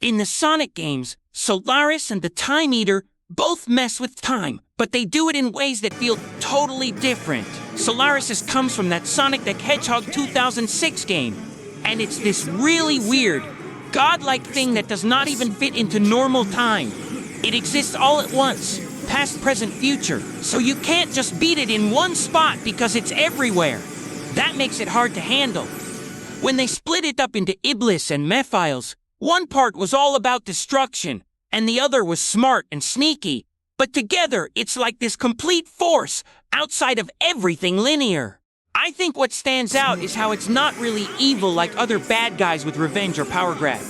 In the Sonic games, Solaris and the Time Eater both mess with time, but they do it in ways that feel totally different. Solaris comes from that Sonic the Hedgehog 2006 game, and it's this really weird, godlike thing that does not even fit into normal time. It exists all at once, past, present, future, so you can't just beat it in one spot because it's everywhere. That makes it hard to handle. When they split it up into Iblis and Mephiles, one part was all about destruction, and the other was smart and sneaky. But together, it's like this complete force outside of everything linear. I think what stands out is how it's not really evil like other bad guys with revenge or power grab.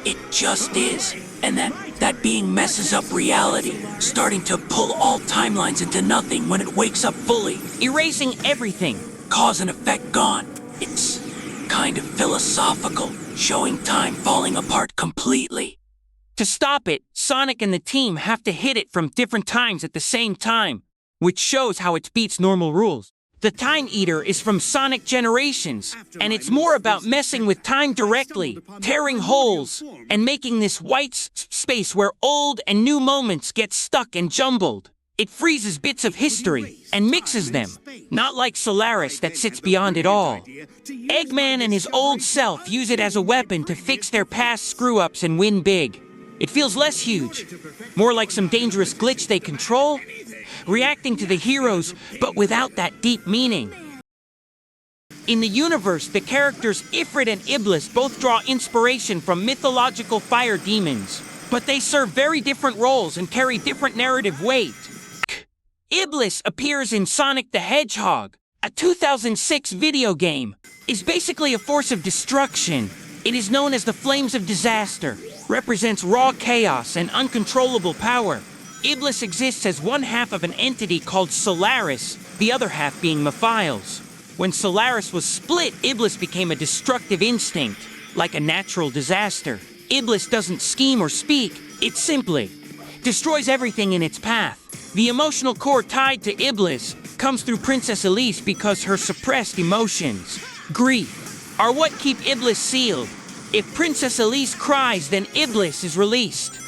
It just is, and that being messes up reality, starting to pull all timelines into nothing when it wakes up fully. Erasing everything. Cause and effect gone. It's kind of philosophical, showing time falling apart completely. To stop it, Sonic and the team have to hit it from different times at the same time, which shows how it beats normal rules. The Time Eater is from Sonic Generations, and it's more about messing with time directly, tearing holes, and making this white space where old and new moments get stuck and jumbled. It freezes bits of history and mixes them, not like Solaris that sits beyond it all. Eggman and his old self use it as a weapon to fix their past screw-ups and win big. It feels less huge, more like some dangerous glitch they control, reacting to the heroes, but without that deep meaning. In the universe, the characters Ifrit and Iblis both draw inspiration from mythological fire demons, but they serve very different roles and carry different narrative weight. Iblis appears in Sonic the Hedgehog, a 2006 video game. Is basically a force of destruction. It is known as the Flames of Disaster, represents raw chaos and uncontrollable power. Iblis exists as one half of an entity called Solaris, the other half being Mephiles. When Solaris was split, Iblis became a destructive instinct, like a natural disaster. Iblis doesn't scheme or speak, it simply destroys everything in its path. The emotional core tied to Iblis comes through Princess Elise because her suppressed emotions, grief, are what keep Iblis sealed. If Princess Elise cries, then Iblis is released.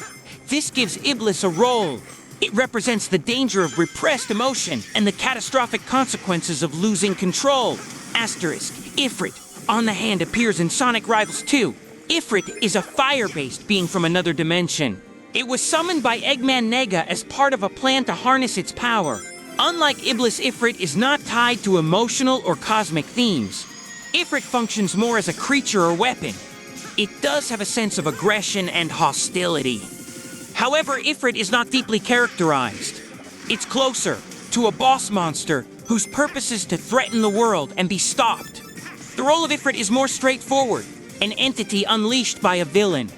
This gives Iblis a role. It represents the danger of repressed emotion and the catastrophic consequences of losing control. Asterisk, Ifrit, on the hand, appears in Sonic Rivals 2. Ifrit is a fire-based being from another dimension. It was summoned by Eggman Nega as part of a plan to harness its power. Unlike Iblis, Ifrit is not tied to emotional or cosmic themes. Ifrit functions more as a creature or weapon. It does have a sense of aggression and hostility. However, Ifrit is not deeply characterized. It's closer to a boss monster whose purpose is to threaten the world and be stopped. The role of Ifrit is more straightforward, an entity unleashed by a villain.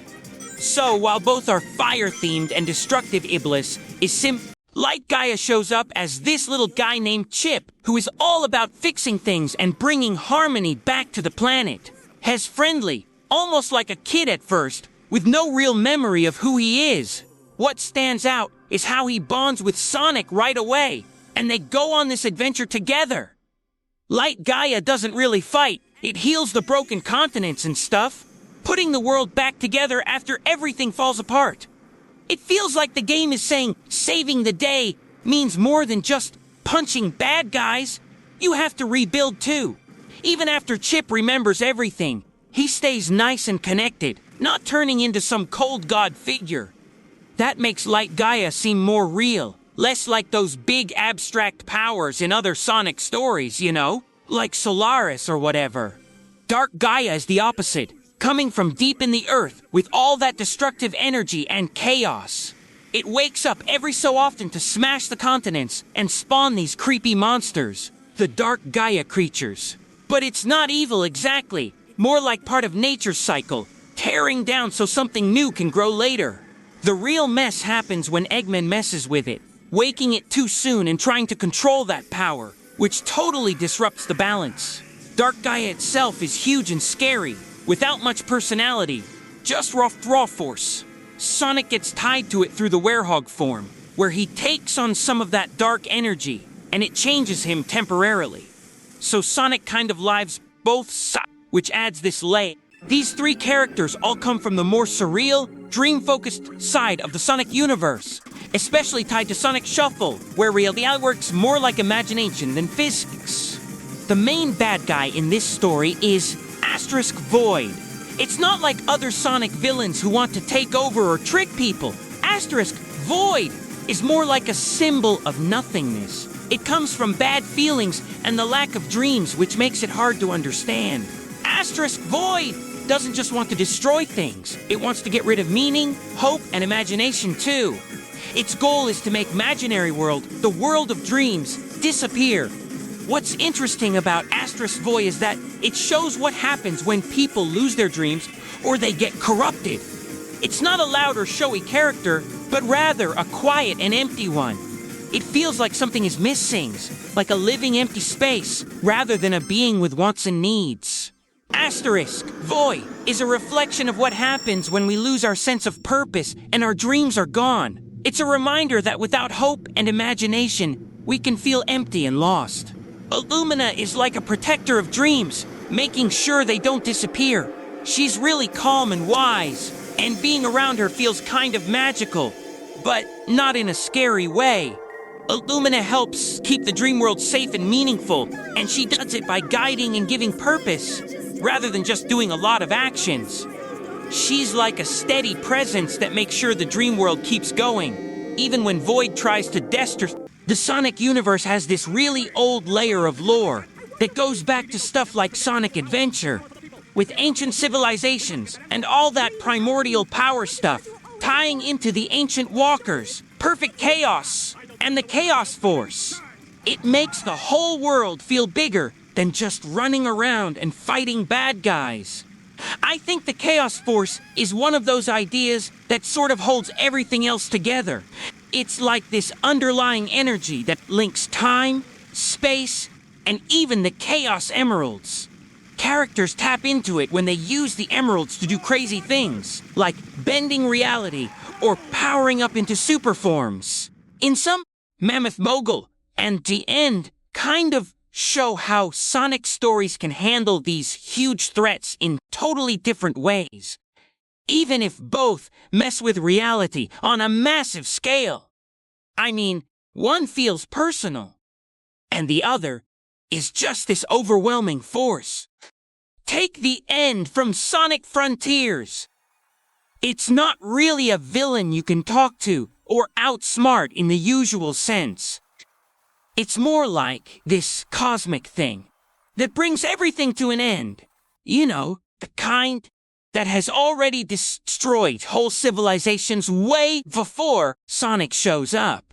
So, while both are fire-themed and destructive, Iblis is Light Gaia shows up as this little guy named Chip, who is all about fixing things and bringing harmony back to the planet. He's friendly, almost like a kid at first, with no real memory of who he is. What stands out is how he bonds with Sonic right away, and they go on this adventure together. Light Gaia doesn't really fight, it heals the broken continents and stuff, putting the world back together after everything falls apart. It feels like the game is saying saving the day means more than just punching bad guys. You have to rebuild too. Even after Chip remembers everything, he stays nice and connected, not turning into some cold god figure. That makes Light Gaia seem more real, less like those big abstract powers in other Sonic stories, you know? Like Solaris or whatever. Dark Gaia is the opposite, coming from deep in the earth with all that destructive energy and chaos. It wakes up every so often to smash the continents and spawn these creepy monsters, the Dark Gaia creatures. But it's not evil exactly, more like part of nature's cycle, tearing down so something new can grow later. The real mess happens when Eggman messes with it, waking it too soon and trying to control that power, which totally disrupts the balance. Dark Gaia itself is huge and scary, without much personality, just raw force. Sonic gets tied to it through the Werehog form, where he takes on some of that dark energy, and it changes him temporarily. So Sonic kind of lives both sides, which adds this layer. These three characters all come from the more surreal, dream-focused side of the Sonic universe, especially tied to Sonic Shuffle, where reality works more like imagination than physics. The main bad guy in this story is Asterisk Void. It's not like other Sonic villains who want to take over or trick people. Asterisk Void is more like a symbol of nothingness. It comes from bad feelings and the lack of dreams, which makes it hard to understand. Asterisk Void doesn't just want to destroy things. It wants to get rid of meaning, hope, and imagination too. Its goal is to make Imaginary World, the world of dreams, disappear. What's interesting about Asterisk Void is that it shows what happens when people lose their dreams or they get corrupted. It's not a loud or showy character, but rather a quiet and empty one. It feels like something is missing, like a living empty space, rather than a being with wants and needs. Asterisk Void is a reflection of what happens when we lose our sense of purpose and our dreams are gone. It's a reminder that without hope and imagination, we can feel empty and lost. Illumina is like a protector of dreams, making sure they don't disappear. She's really calm and wise, and being around her feels kind of magical, but not in a scary way. Illumina helps keep the dream world safe and meaningful, and she does it by guiding and giving purpose, rather than just doing a lot of actions. She's like a steady presence that makes sure the dream world keeps going, even when Void tries to destroy. The Sonic universe has this really old layer of lore that goes back to stuff like Sonic Adventure, with ancient civilizations and all that primordial power stuff, tying into the ancient walkers, perfect chaos, and the Chaos Force. It makes the whole world feel bigger than just running around and fighting bad guys. I think the Chaos Force is one of those ideas that sort of holds everything else together. It's like this underlying energy that links time, space, and even the Chaos Emeralds. Characters tap into it when they use the emeralds to do crazy things, like bending reality or powering up into super forms. In some, Mammoth Mogul and The End kind of show how Sonic stories can handle these huge threats in totally different ways, even if both mess with reality on a massive scale. I mean, one feels personal, and the other is just this overwhelming force. Take The End from Sonic Frontiers. It's not really a villain you can talk to or outsmart in the usual sense. It's more like this cosmic thing that brings everything to an end. You know, the kind that has already destroyed whole civilizations way before Sonic shows up.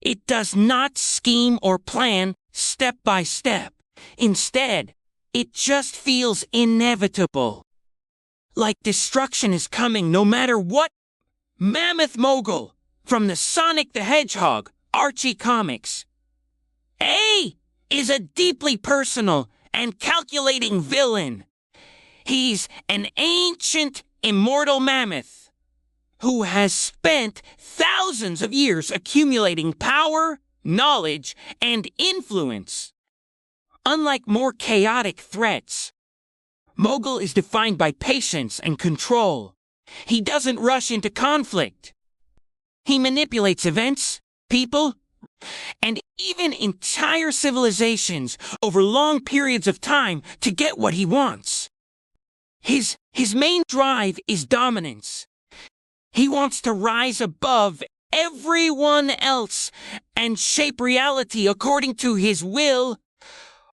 It does not scheme or plan step by step. Instead, it just feels inevitable. Like destruction is coming no matter what. Mammoth Mogul from the Sonic the Hedgehog Archie comics. A is a deeply personal and calculating villain. He's an ancient, immortal mammoth who has spent thousands of years accumulating power, knowledge, and influence. Unlike more chaotic threats, Mogul is defined by patience and control. He doesn't rush into conflict. He manipulates events, people, and even entire civilizations over long periods of time to get what he wants. His main drive is dominance. He wants to rise above everyone else and shape reality according to his will,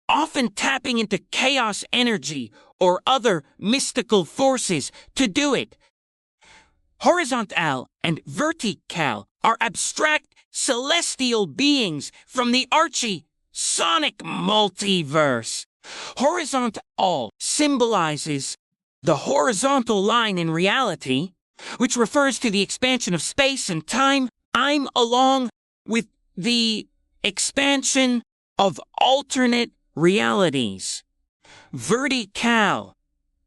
often tapping into chaos energy or other mystical forces to do it. Horizontal and Vertical are abstract celestial beings from the Archie Sonic multiverse. Horizontal symbolizes the horizontal line in reality, which refers to the expansion of space and time. I'm along with the expansion of alternate realities. Vertical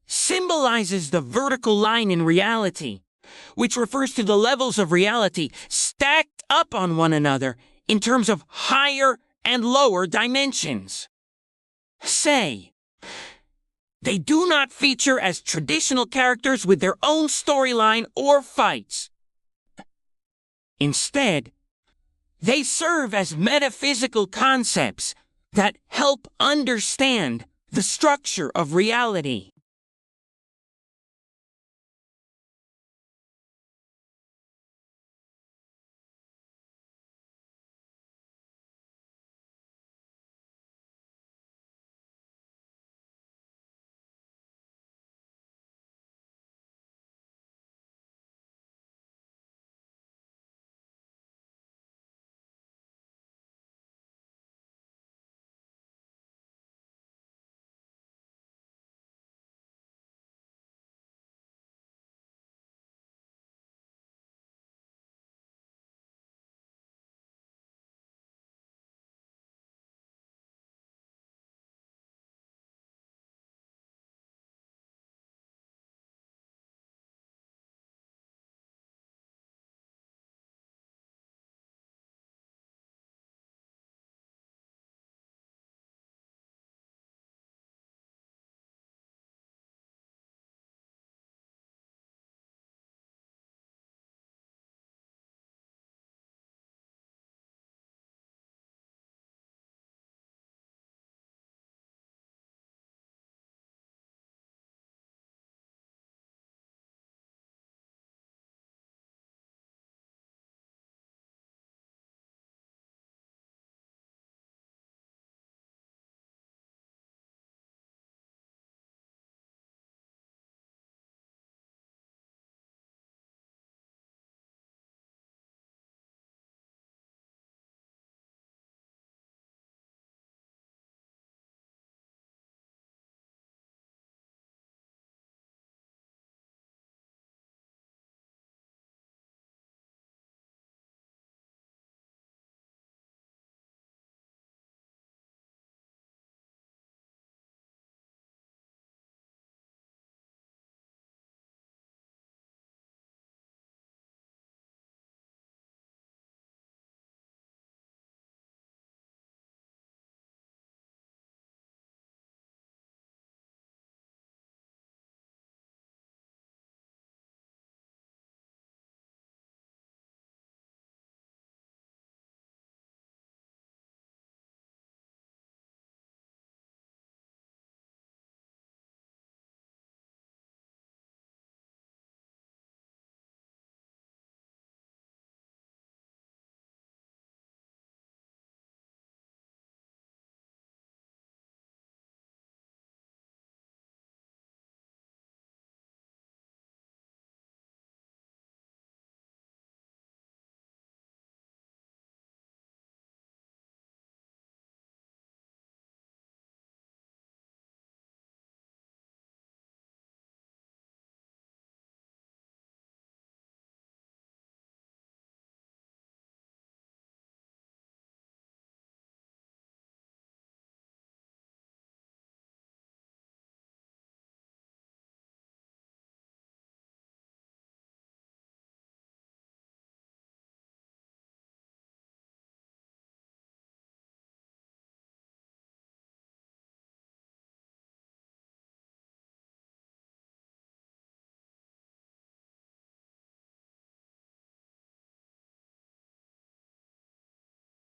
symbolizes the vertical line in reality, which refers to the levels of reality stacked up on one another in terms of higher and lower dimensions. Say, They do not feature as traditional characters with their own storyline or fights. Instead, they serve as metaphysical concepts that help understand the structure of reality.